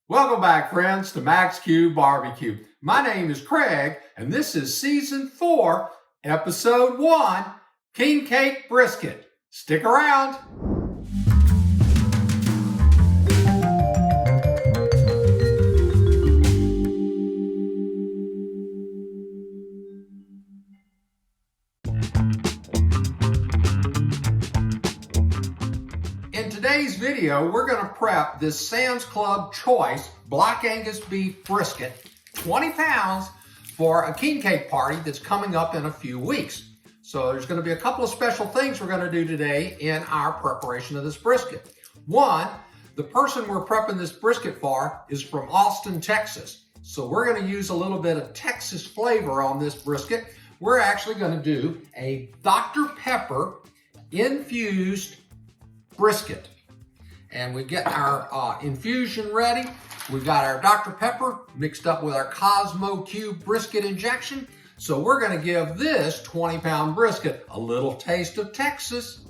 Welcome back, friends, to MaxQ BBQ. My name is Craig, and this is Season 4, Episode 1, King Cake Brisket. Stick around. In today's video, we're going to prep this Sam's Club Choice Black Angus Beef Brisket, 20 pounds, for a king cake party that's coming up in a few weeks. So there's going to be a couple of special things we're going to do today in our preparation of this brisket. One, the person we're prepping this brisket for is from Austin, Texas. So we're going to use a little bit of Texas flavor on this brisket. We're actually going to do a Dr. Pepper infused brisket. And we get our infusion ready. We've got our Dr. Pepper mixed up with our Cosmo Cube brisket injection. So we're gonna give this 20-pound brisket a little taste of Texas.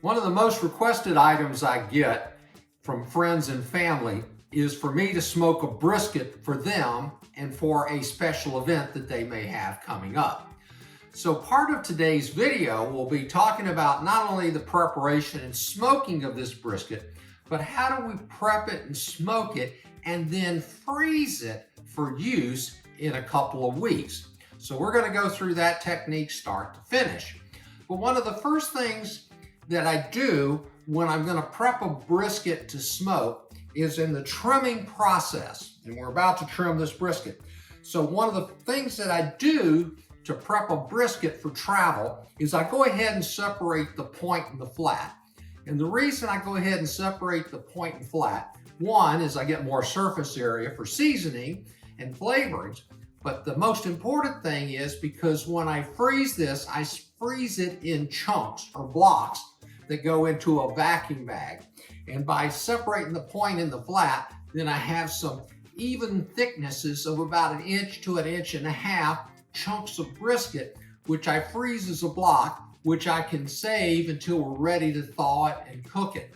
One of the most requested items I get from friends and family is for me to smoke a brisket for them and for a special event that they may have coming up. So part of today's video will be talking about not only the preparation and smoking of this brisket, but how do we prep it and smoke it and then freeze it for use in a couple of weeks. So we're going to go through that technique start to finish. But one of the first things that I do when I'm going to prep a brisket to smoke is in the trimming process. And we're about to trim this brisket. So one of the things that I do to prep a brisket for travel is I go ahead and separate the point and the flat. And the reason I go ahead and separate the point and flat, one is I get more surface area for seasoning and flavorings, but the most important thing is because when I freeze this, I freeze it in chunks or blocks that go into a vacuum bag. And by separating the point and the flat, then I have some even thicknesses of about 1 inch to 1.5 inches chunks of brisket, which I freeze as a block, which I can save until we're ready to thaw it and cook it.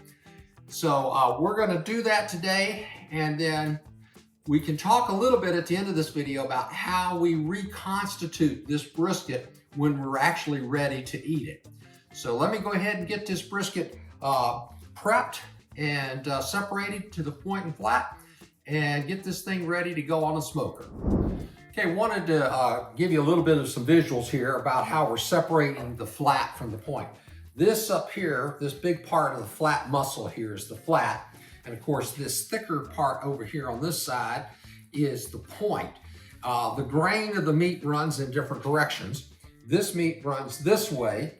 So we're gonna do that today, and then we can talk a little bit at the end of this video about how we reconstitute this brisket when we're actually ready to eat it. So let me go ahead and get this brisket prepped and separated to the point and flat and get this thing ready to go on the smoker. Okay, wanted to give you a little bit of some visuals here about how we're separating the flat from the point. This up here, this big part of the flat muscle here is the flat. And of course, this thicker part over here on this side is the point. The grain of the meat runs in different directions. This meat runs this way,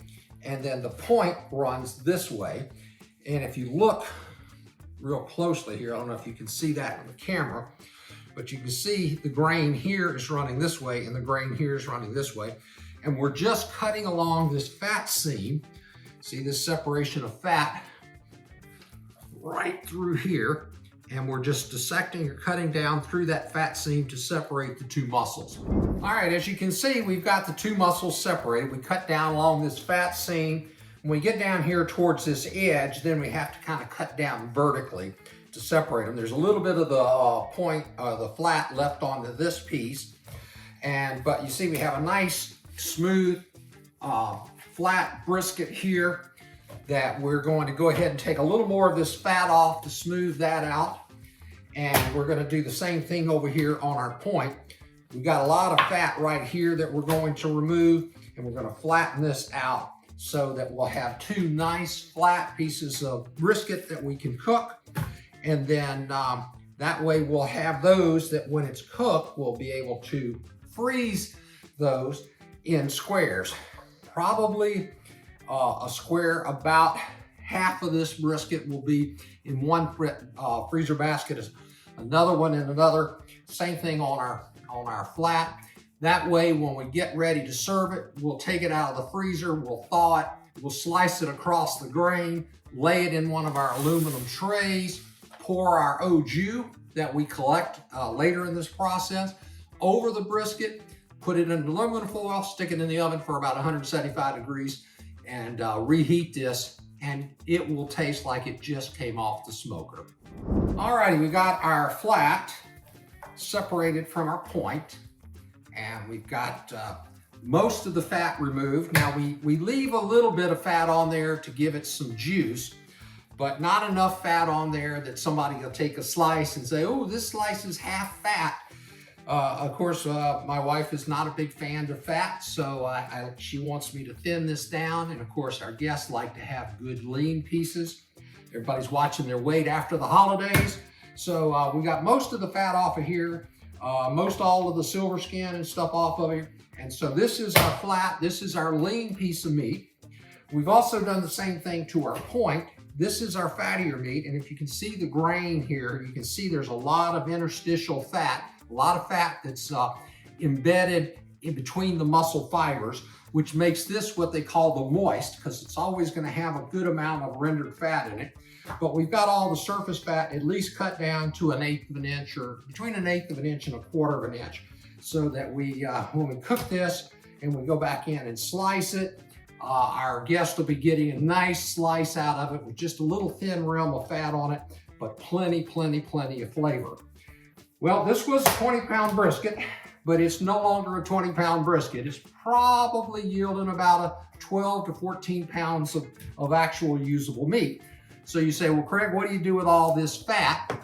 and then the point runs this way. And if you look real closely here, I don't know if you can see that on the camera, but you can see the grain here is running this way and the grain here is running this way. And we're just cutting along this fat seam. See this separation of fat right through here. And we're just dissecting or cutting down through that fat seam to separate the two muscles. All right, as you can see, we've got the two muscles separated. We cut down along this fat seam. When we get down here towards this edge, then we have to kind of cut down vertically to separate them. There's a little bit of the the flat left onto this piece, but you see we have a nice smooth flat brisket here that we're going to go ahead and take a little more of this fat off to smooth that out, and we're going to do the same thing over here on our point. We've got a lot of fat right here that we're going to remove, and we're going to flatten this out so that we'll have two nice flat pieces of brisket that we can cook. And then that way we'll have those that when it's cooked, we'll be able to freeze those in squares. Probably a square about half of this brisket will be in one freezer basket, another one in another. Same thing on our flat. That way when we get ready to serve it, we'll take it out of the freezer, we'll thaw it, we'll slice it across the grain, lay it in one of our aluminum trays, pour our au jus that we collect later in this process over the brisket, put it in aluminum foil, stick it in the oven for about 175 degrees, and reheat this and it will taste like it just came off the smoker. Alrighty, we got our flat separated from our point, and we've got most of the fat removed. Now we leave a little bit of fat on there to give it some juice, but not enough fat on there that somebody will take a slice and say, oh, this slice is half fat. Of course, my wife is not a big fan of fat, so she wants me to thin this down. And of course, our guests like to have good lean pieces. Everybody's watching their weight after the holidays. So we got most of the fat off of here, most all of the silver skin and stuff off of here. And so this is our flat, this is our lean piece of meat. We've also done the same thing to our point. This is our fattier meat, and if you can see the grain here, you can see there's a lot of interstitial fat, a lot of fat that's embedded in between the muscle fibers, which makes this what they call the moist, because it's always going to have a good amount of rendered fat in it. But we've got all the surface fat at least cut down to 1/8 of an inch, or between 1/8 of an inch and 1/4 of an inch, so that we, when we cook this and we go back in and slice it, our guest will be getting a nice slice out of it with just a little thin rim of fat on it, but plenty of flavor. Well, this was a 20-pound brisket, but it's no longer a 20-pound brisket. It's probably yielding about 12 to 14 pounds of actual usable meat. So you say, well, Craig, what do you do with all this fat?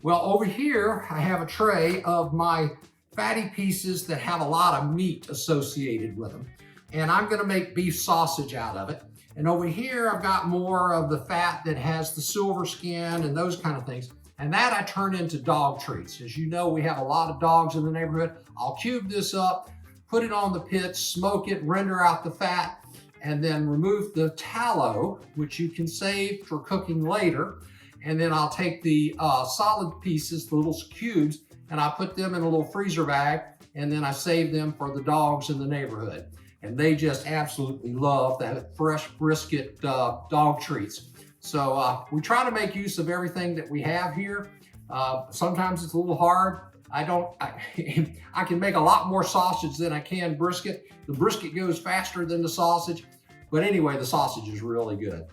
Well, over here, I have a tray of my fatty pieces that have a lot of meat associated with them. And I'm gonna make beef sausage out of it. And over here, I've got more of the fat that has the silver skin and those kind of things. And that I turn into dog treats. As you know, we have a lot of dogs in the neighborhood. I'll cube this up, put it on the pit, smoke it, render out the fat, and then remove the tallow, which you can save for cooking later. And then I'll take the solid pieces, the little cubes, and I put them in a little freezer bag, and then I save them for the dogs in the neighborhood. And they just absolutely love that fresh brisket dog treats. So we try to make use of everything that we have here. Sometimes it's a little hard. I can make a lot more sausage than I can brisket. The brisket goes faster than the sausage, but anyway, the sausage is really good.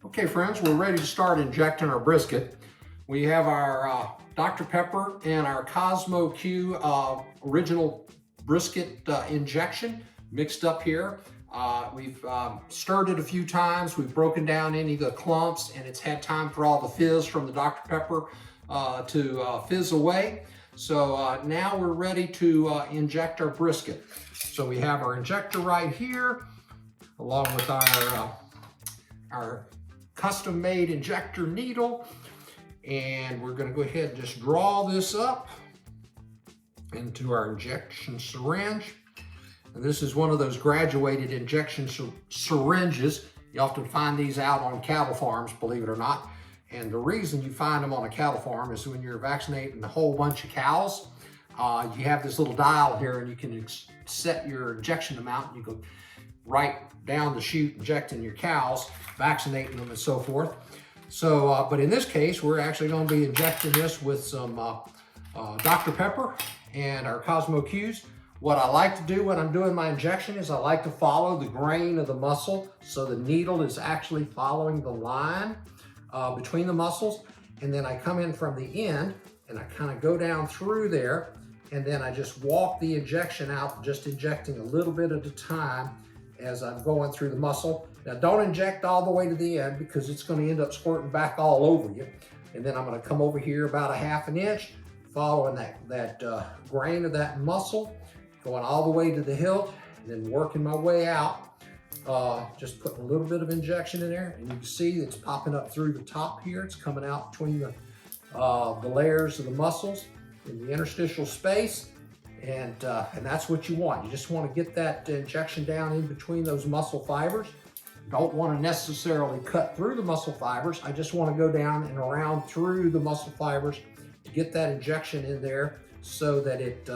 Okay, friends, we're ready to start injecting our brisket. We have our Dr. Pepper and our MaxQ original brisket injection mixed up here. We've stirred it a few times. We've broken down any of the clumps, and it's had time for all the fizz from the Dr. Pepper to fizz away. So now we're ready to inject our brisket. So we have our injector right here, along with our custom-made injector needle. And we're gonna go ahead and just draw this up into our injection syringe. And this is one of those graduated injection syringes. You often find these out on cattle farms, believe it or not. And the reason you find them on a cattle farm is when you're vaccinating a whole bunch of cows, you have this little dial here, and you can set your injection amount, and you go right down the chute injecting your cows, vaccinating them and so forth. So, but in this case, we're actually going to be injecting this with some Dr. Pepper and our MaxQs. What I like to do when I'm doing my injection is I like to follow the grain of the muscle, so the needle is actually following the line between the muscles. And then I come in from the end and I kind of go down through there, and then I just walk the injection out, just injecting a little bit at a time as I'm going through the muscle. Now don't inject all the way to the end, because it's going to end up squirting back all over you. And then I'm going to come over here about 1/2 inch, following that grain of that muscle, going all the way to the hilt, and then working my way out. Just putting a little bit of injection in there, and you can see it's popping up through the top here. It's coming out between the layers of the muscles in the interstitial space, and that's what you want. You just want to get that injection down in between those muscle fibers. Don't want to necessarily cut through the muscle fibers. I just want to go down and around through the muscle fibers to get that injection in there, so that it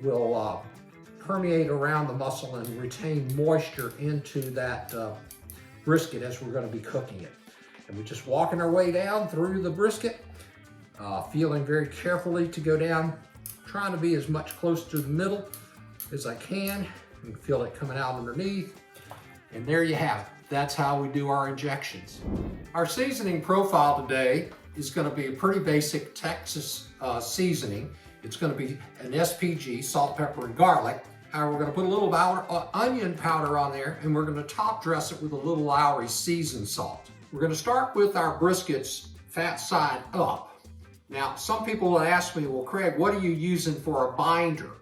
will permeate around the muscle and retain moisture into that brisket as we're going to be cooking it. And we're just walking our way down through the brisket, feeling very carefully to go down, trying to be as much close to the middle as I can. You can feel it coming out underneath. And there you have it. That's how we do our injections. Our seasoning profile today is going to be a pretty basic Texas seasoning. It's going to be an SPG, salt, pepper, and garlic. However, we're going to put a little onion powder on there, and we're going to top dress it with a little Lowry seasoned salt. We're going to start with our briskets fat side up. Now, some people will ask me, well, Craig, what are you using for a binder?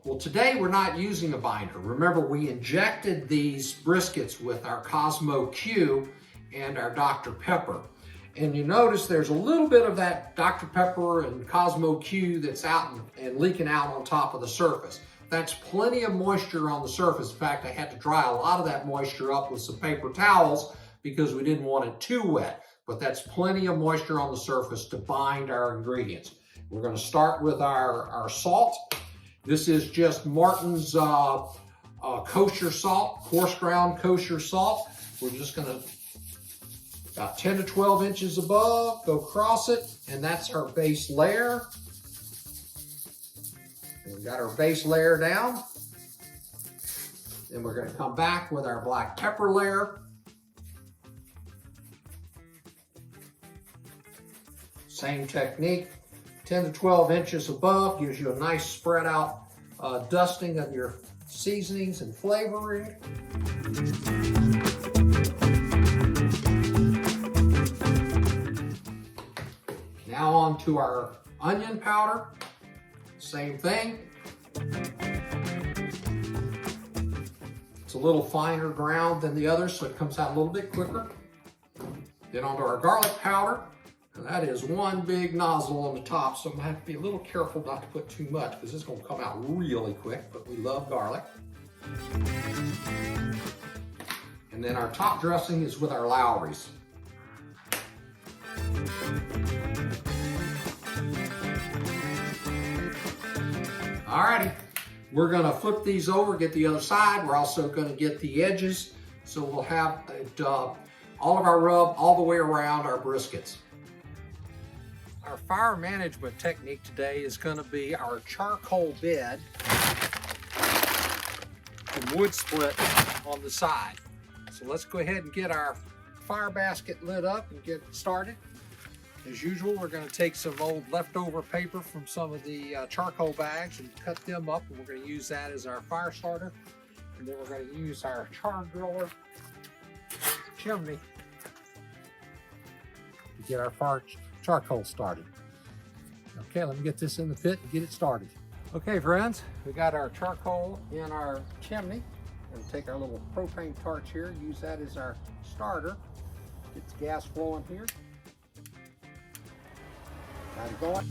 Well, today we're not using a binder. Remember, we injected these briskets with our MaxQ and our Dr. Pepper. And you notice there's a little bit of that Dr. Pepper and MaxQ that's out and leaking out on top of the surface. That's plenty of moisture on the surface. In fact, I had to dry a lot of that moisture up with some paper towels because we didn't want it too wet. But that's plenty of moisture on the surface to bind our ingredients. We're going to start with our salt. This is just Martin's kosher salt, coarse ground kosher salt. We're just going to, about 10 to 12 inches above, go across it, and that's our base layer. And we got our base layer down. Then we're going to come back with our black pepper layer. Same technique. 10 to 12 inches above gives you a nice spread out dusting of your seasonings and flavoring. Now on to our onion powder. Same thing. It's a little finer ground than the others, so it comes out a little bit quicker. Then onto our garlic powder. And that is one big nozzle on the top, so I'm gonna have to be a little careful not to put too much because it's gonna come out really quick, but we love garlic. And then our top dressing is with our Lowry's. Alrighty, we're gonna flip these over, get the other side. We're also gonna get the edges, so we'll have it, all of our rub all the way around our briskets. Our fire management technique today is going to be our charcoal bed and wood split on the side. So let's go ahead and get our fire basket lit up and get started. As usual, we're going to take some old leftover paper from some of the charcoal bags and cut them up, and we're going to use that as our fire starter. And then we're going to use our char griller chimney to get our charcoal started. Okay, let me get this in the pit and get it started. Okay, friends, we got our charcoal in our chimney. We'll take our little propane torch here, use that as our starter. Get the gas flowing here. Got it going.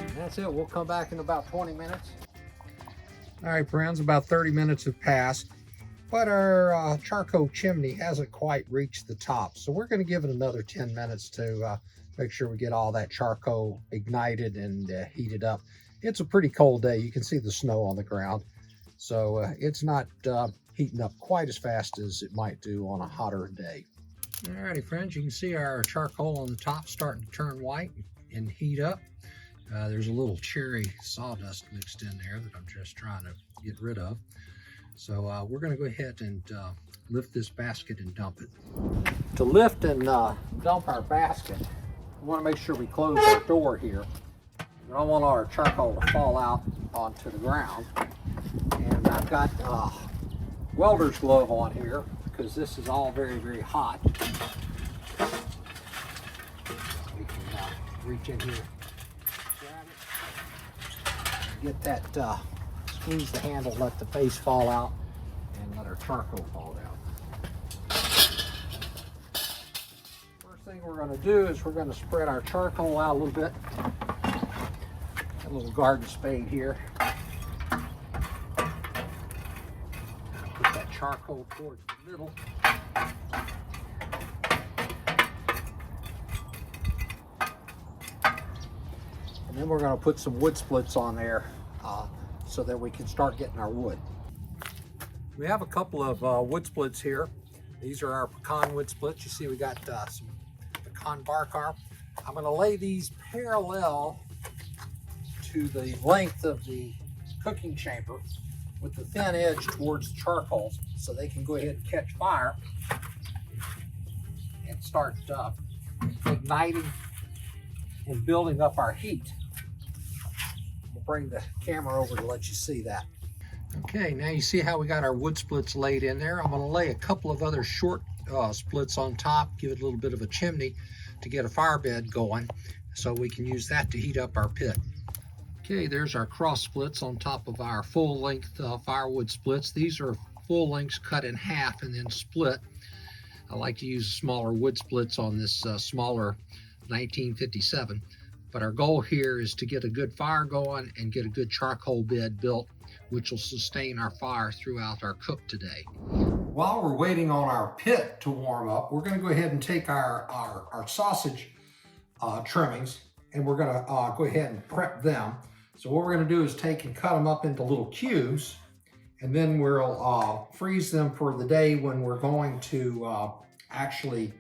And that's it. We'll come back in about 20 minutes. All right, friends, about 30 minutes have passed, but our charcoal chimney hasn't quite reached the top. So we're going to give it another 10 minutes to make sure we get all that charcoal ignited and heated up. It's a pretty cold day. You can see the snow on the ground. So it's not heating up quite as fast as it might do on a hotter day. All righty, friends, you can see our charcoal on the top starting to turn white and heat up. There's a little cherry sawdust mixed in there that I'm just trying to get rid of. So we're going to go ahead and lift this basket and dump it. To lift and dump our basket, we want to make sure we close our door here. We don't want our charcoal to fall out onto the ground. And I've got welder's glove on here because this is all very, very hot. We can reach in here. Get that, squeeze the handle, let the face fall out, and let our charcoal fall down. First thing we're going to do is we're going to spread our charcoal out a little bit. A little garden spade here. Put that charcoal towards the middle. And then we're going to put some wood splits on there so that we can start getting our wood. We have a couple of wood splits here. These are our pecan wood splits. You see we got some pecan bark arm. I'm going to lay these parallel to the length of the cooking chamber with the thin edge towards the charcoal so they can go ahead and catch fire and start igniting and building up our heat. We'll bring the camera over to let you see that. Okay, now you see how we got our wood splits laid in there. I'm going to lay a couple of other short splits on top, give it a little bit of a chimney to get a fire bed going so we can use that to heat up our pit. Okay, there's our cross splits on top of our full length firewood splits. These are full lengths cut in half and then split. I like to use smaller wood splits on this smaller 1957. But our goal here is to get a good fire going and get a good charcoal bed built, which will sustain our fire throughout our cook today. While we're waiting on our pit to warm up, we're going to go ahead and take our sausage trimmings and we're going to go ahead and prep them. So what we're going to do is take and cut them up into little cubes, and then we'll freeze them for the day when we're going to actually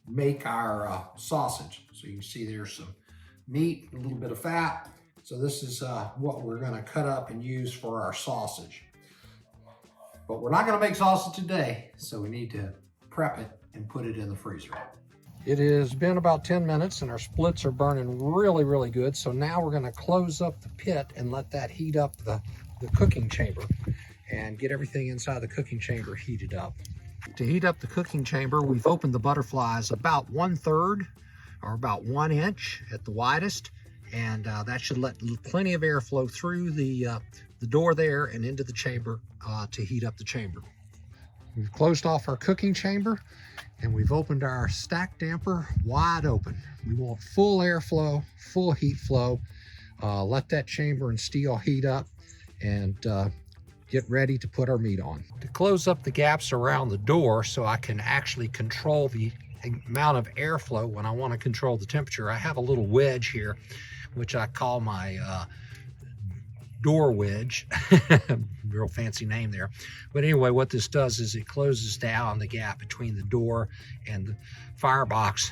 make our sausage. So you can see there's some meat, a little bit of fat. So this is what we're going to cut up and use for our sausage. But we're not going to make sausage today, so we need to prep it and put it in the freezer. It has been about 10 minutes and our splits are burning really, really good. So now we're going to close up the pit and let that heat up the cooking chamber and get everything inside the cooking chamber heated up. To heat up the cooking chamber, we've opened the butterflies about 1/3 or about 1 inch at the widest, and that should let plenty of air flow through the door there and into the chamber to heat up the chamber. We've closed off our cooking chamber and we've opened our stack damper wide open. We want full airflow, full heat flow. Let that chamber and steel heat up and get ready to put our meat on. To close up the gaps around the door so I can actually control the amount of airflow when I want to control the temperature, I have a little wedge here, which I call my door wedge. Real fancy name there. But anyway, what this does is it closes down the gap between the door and the firebox,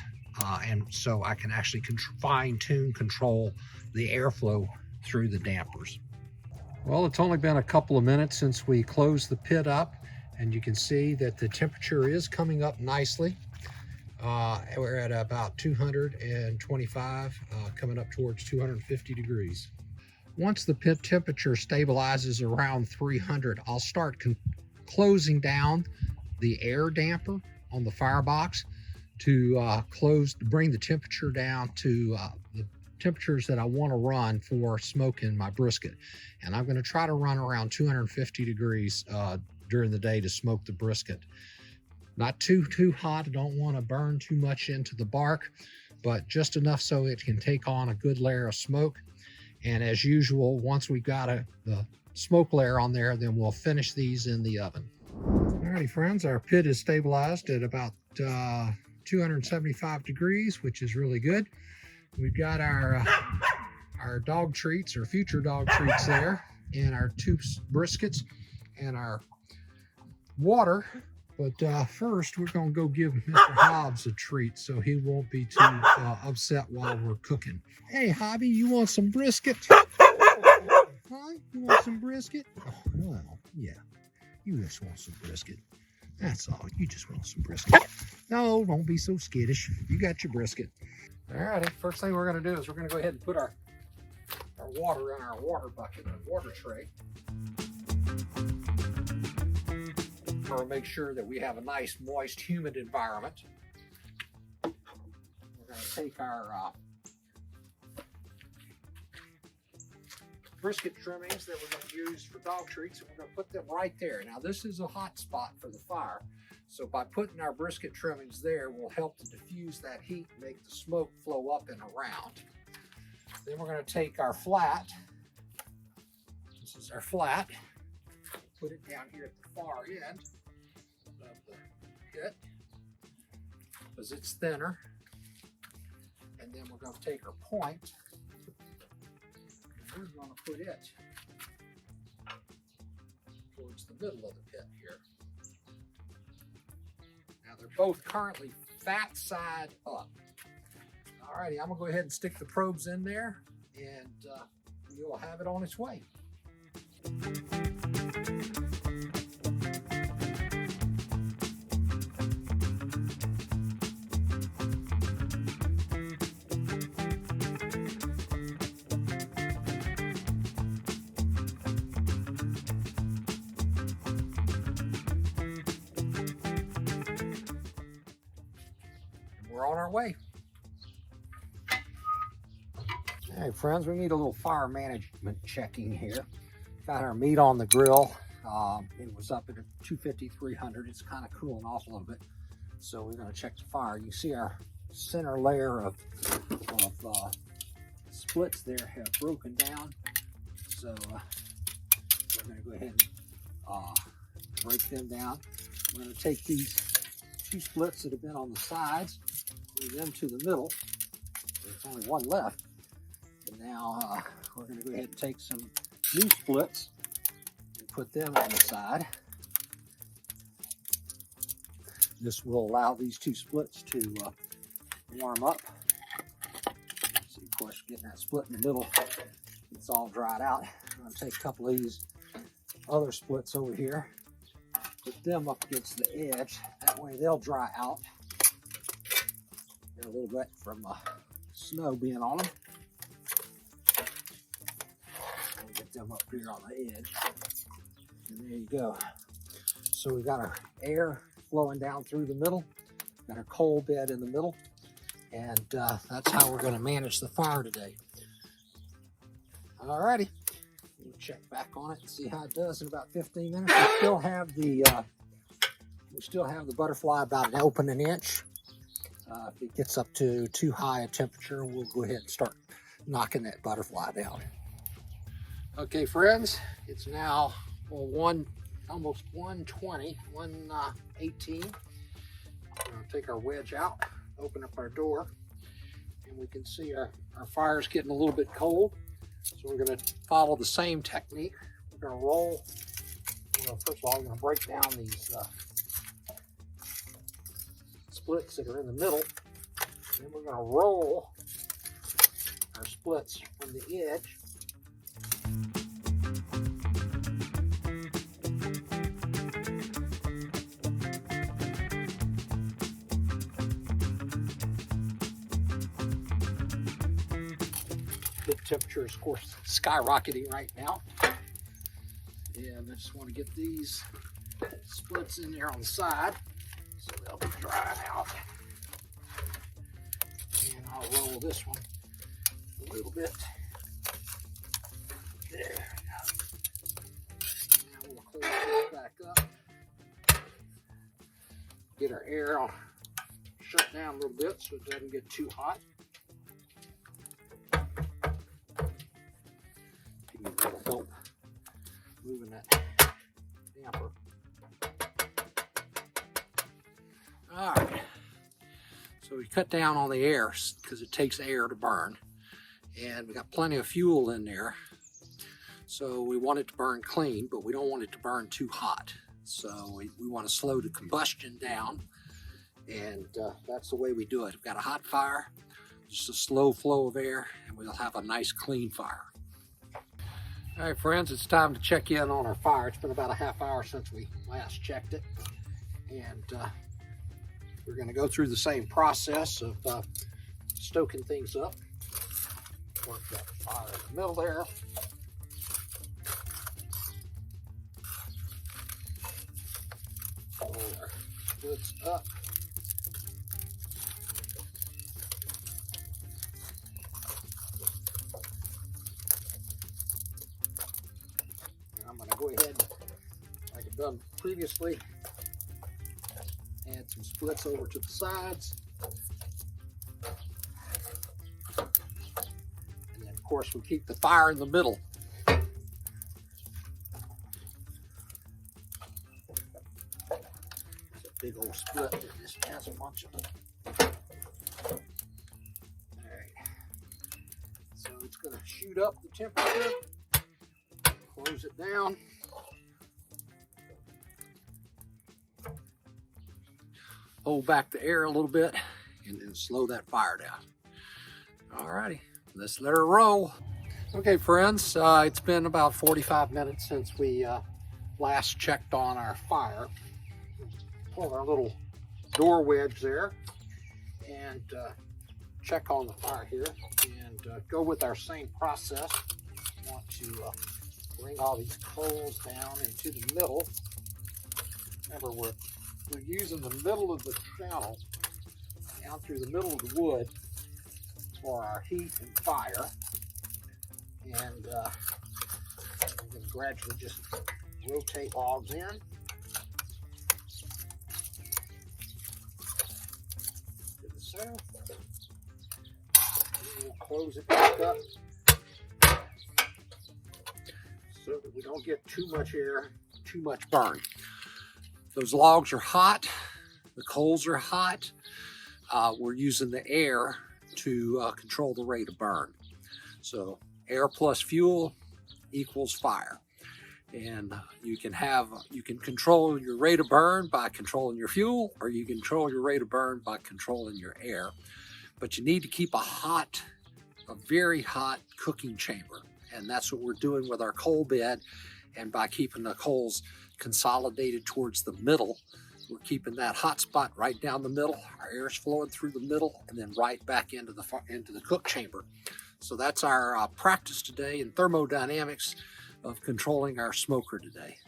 and so I can actually fine-tune control the airflow through the dampers. Well, it's only been a couple of minutes since we closed the pit up, and you can see that the temperature is coming up nicely. We're at about 225, coming up towards 250 degrees. Once the pit temperature stabilizes around 300, I'll start closing down the air damper on the firebox to bring the temperature down to the temperatures that I want to run for smoking my brisket. And I'm going to try to run around 250 degrees during the day to smoke the brisket. Not too hot. I don't want to burn too much into the bark, but just enough so it can take on a good layer of smoke. And as usual, once we've got the smoke layer on there, then we'll finish these in the oven. Alrighty friends, our pit is stabilized at about 275 degrees, which is really good. We've got our dog treats, or future dog treats there, and our 2 briskets and our water. But first, we're going to go give Mr. Hobbs a treat so he won't be too upset while we're cooking. Hey, Hobby, you want some brisket? Huh? You want some brisket? Oh, well, yeah. You just want some brisket. That's all. You just want some brisket. No, don't be so skittish. You got your brisket. Alrighty, first thing we're going to do is we're going to go ahead and put our water in our water bucket, our water tray. We're going to make sure that we have a nice, moist, humid environment. We're going to take our brisket trimmings that we're going to use for dog treats, and we're going to put them right there. Now, this is a hot spot for the fire, so by putting our brisket trimmings there, we'll help to diffuse that heat and make the smoke flow up and around. Then we're going to take our flat. This is our flat. Put it down here at the far end of the pit because it's thinner. And then we're going to take our point and we're going to put it towards the middle of the pit here. Now they're both currently fat side up. Alrighty, I'm going to go ahead and stick the probes in there and you'll have it on its way. We're on our way. Hey friends, we need a little fire management checking here. Got our meat on the grill. It was up at 250, 300. It's kind of cooling off a little bit. So we're going to check the fire. You see our center layer of splits there have broken down. So we're going to go ahead and break them down. We're going to take these two splits that have been on the sides, move them to the middle. There's only one left. And now we're going to go ahead and take some new splits and put them on the side. This will allow these two splits to warm up. See, of course, getting that split in the middle, it's all dried out. I'm going to take a couple of these other splits over here, put them up against the edge. That way they'll dry out. Get a little bit from snow being on them. And get them up here on the edge. And there you go. So we've got our air flowing down through the middle. Got our coal bed in the middle. And that's how we're going to manage the fire today. Alrighty. We'll check back on it and see how it does in about 15 minutes. We still have the butterfly about an open an inch. If it gets up to too high a temperature, we'll go ahead and start knocking that butterfly down. Okay, friends, it's now almost 1:20, 1:18. We're going to take our wedge out, open up our door, and we can see our fire's getting a little bit cold. So we're going to follow the same technique. We're going to roll. First of all, we're going to break down these splits that are in the middle. Then we're going to roll our splits from the edge. The temperature is, of course, skyrocketing right now. And I just want to get these splits in there on the side so they'll be drying out. And I'll roll this one a little bit. There we go. Now we'll close this back up. Get our air shut down a little bit so it doesn't get too hot. That'll help moving that damper. All right, so we cut down on the air because it takes air to burn, and we got plenty of fuel in there, so we want it to burn clean, but we don't want it to burn too hot. So we want to slow the combustion down, and that's the way we do it. We've got a hot fire, just a slow flow of air, and we'll have a nice clean fire. All right, friends, it's time to check in on our fire. It's been about a half hour since we last checked it. And we're going to go through the same process of stoking things up. Work that fire in the middle there. Roll our splits up. I'm going to go ahead, like I've done previously, add some splits over to the sides. And then, of course, we keep the fire in the middle. It's a big old split that just has a bunch of them. All right. So it's going to shoot up the temperature. Close it down. Hold back the air a little bit and then slow that fire down. Alrighty, let's let her roll. Okay, friends, it's been about 45 minutes since we last checked on our fire. Pull our little door wedge there and check on the fire here and go with our same process. We want to bring all these coals down into the middle. Remember, we're using the middle of the channel down through the middle of the wood for our heat and fire. And we're going to gradually just rotate logs in. To the center. And we'll close it back up so that we don't get too much air, too much burn. Those logs are hot. The coals are hot. We're using the air to control the rate of burn. So air plus fuel equals fire. And you can control your rate of burn by controlling your fuel, or you control your rate of burn by controlling your air. But you need to keep a very hot cooking chamber. And that's what we're doing with our coal bed. And by keeping the coals consolidated towards the middle, we're keeping that hot spot right down the middle. Our air is flowing through the middle and then right back into the cook chamber. So that's our practice today in thermodynamics of controlling our smoker today.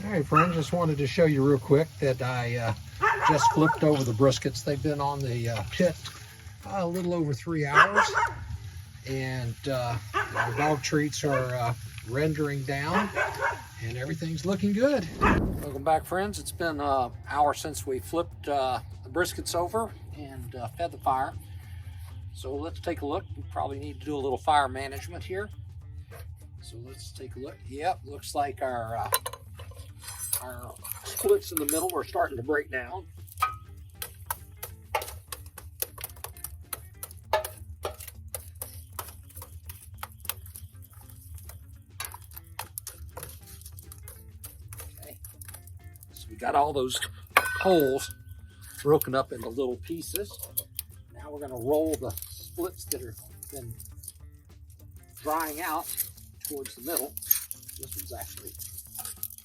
All right, friends, just wanted to show you real quick that I just flipped over the briskets. They've been on the pit a little over 3 hours, and the dog treats are rendering down, and everything's looking good. Welcome back, friends. It's been an hour since we flipped the briskets over and fed the fire. So let's take a look. We probably need to do a little fire management here. So let's take a look. Yep, looks like our splits in the middle are starting to break down. Okay, so we got all those holes broken up into little pieces. Now we're going to roll the splits that have been drying out towards the middle. This one's actually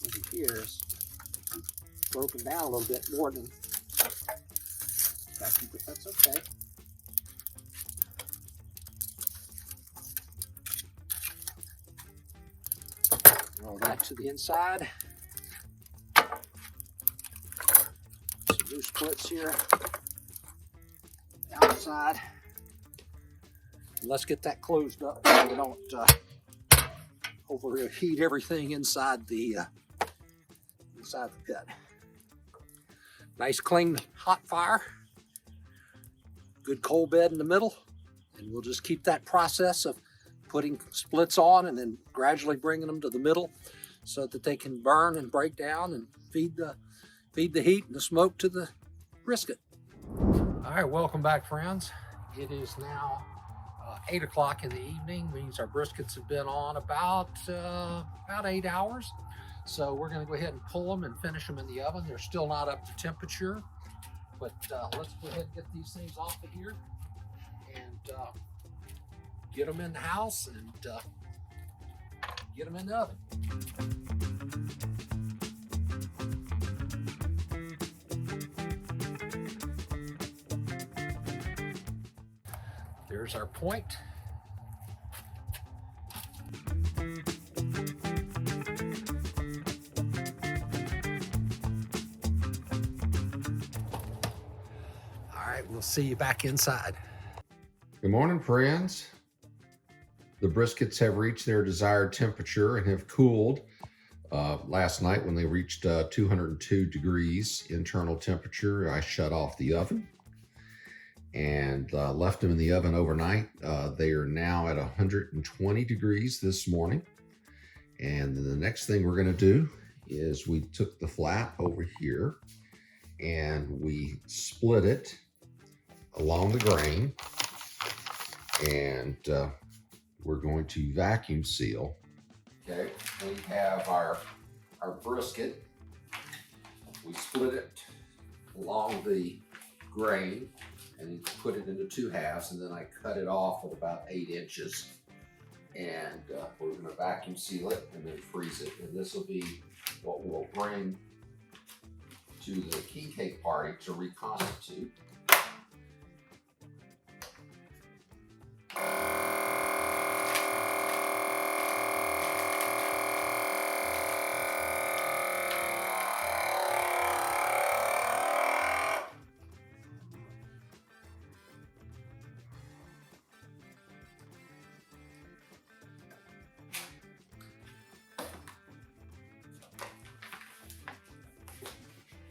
over here is broken down a little bit more than expected, but that's okay. Roll that to the inside. Some new splits here. Outside. Let's get that closed up so we don't overheat everything inside the pit. Nice clean hot fire, good coal bed in the middle, and we'll just keep that process of putting splits on and then gradually bringing them to the middle so that they can burn and break down and feed the heat and the smoke to the brisket. All right, welcome back, friends. It is now 8 o'clock in the evening. Means our briskets have been on about 8 hours. So we're going to go ahead and pull them and finish them in the oven. They're still not up to temperature, but let's go ahead and get these things off of here and get them in the house and get them in the oven. There's our point. All right, we'll see you back inside. Good morning, friends. The briskets have reached their desired temperature and have cooled. Last night when they reached 202 degrees internal temperature, I shut off the oven and left them in the oven overnight. They are now at 120 degrees this morning. And the next thing we're going to do is we took the flat over here and we split it along the grain, and we're going to vacuum seal. Okay, we have our brisket. We split it along the grain and put it into 2 halves, and then I cut it off at about 8 inches And we're going to vacuum seal it and then freeze it. And this will be what we'll bring to the king cake party to reconstitute.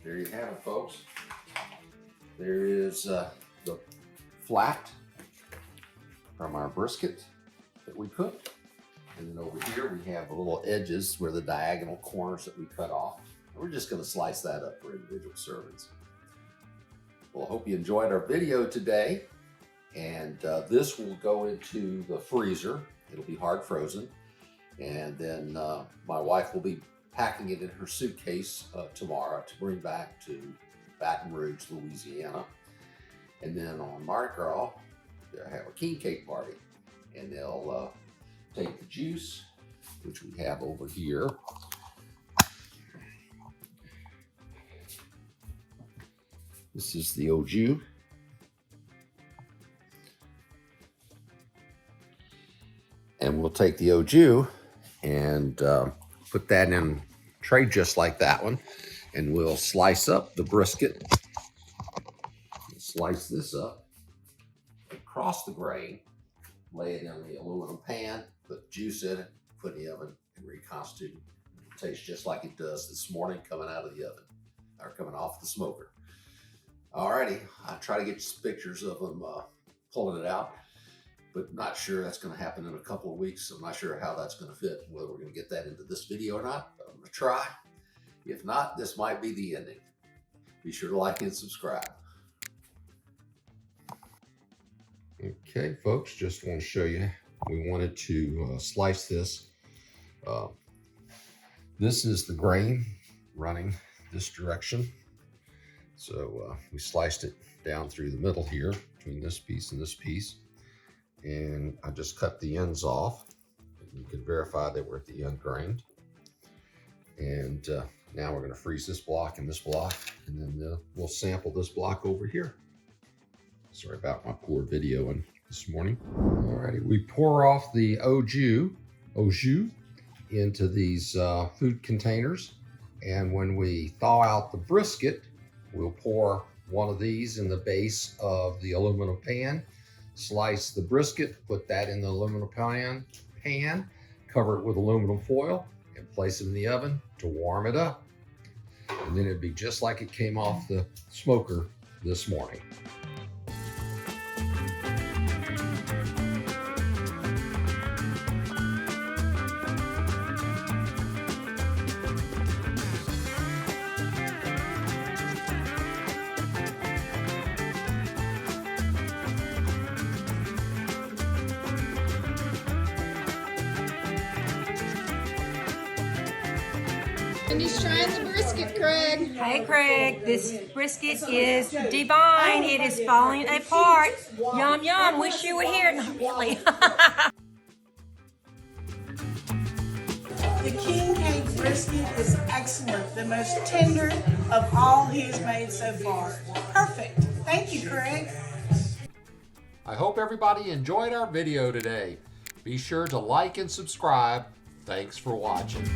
There you have it, folks. There is the flat from our brisket that we cooked. And then over here we have the little edges where the diagonal corners that we cut off. And we're just going to slice that up for individual servings. Well, I hope you enjoyed our video today. And this will go into the freezer. It'll be hard frozen. And then my wife will be packing it in her suitcase tomorrow to bring back to Baton Rouge, Louisiana. And then on Mardi Gras, they'll have a king cake party. And they'll take the juice, which we have over here. This is the au jus. And we'll take the au jus and put that in a tray just like that one, and we'll slice up the brisket. Slice this up across the grain, lay it in the aluminum pan, put juice in it, put in the oven, and reconstitute it. It tastes just like it does this morning coming out of the oven, or coming off the smoker. Alrighty, I'll try to get some pictures of them pulling it out, but not sure that's going to happen in a couple of weeks. I'm not sure how that's going to fit, whether we're going to get that into this video or not. But I'm going to try. If not, this might be the ending. Be sure to like and subscribe. Okay, folks, just want to show you. We wanted to slice this. This is the grain running this direction. So we sliced it down through the middle here, between this piece and this piece. And I just cut the ends off. You can verify that we're at the end grained. And now we're going to freeze this block and this block, and then we'll sample this block over here. Sorry about my poor video this morning. Alrighty, we pour off the au jus into these food containers, and when we thaw out the brisket, we'll pour one of these in the base of the aluminum pan. Slice the brisket, put that in the aluminum pan, cover it with aluminum foil, and place it in the oven to warm it up. And then it'd be just like it came off the smoker this morning. And he's trying the brisket, Craig. Hey, Craig, this brisket is divine. It is falling apart. Yum, yum. Wish you were here. Not really. The king cake brisket is excellent. The most tender of all he has made so far. Perfect. Thank you, Craig. I hope everybody enjoyed our video today. Be sure to like and subscribe. Thanks for watching.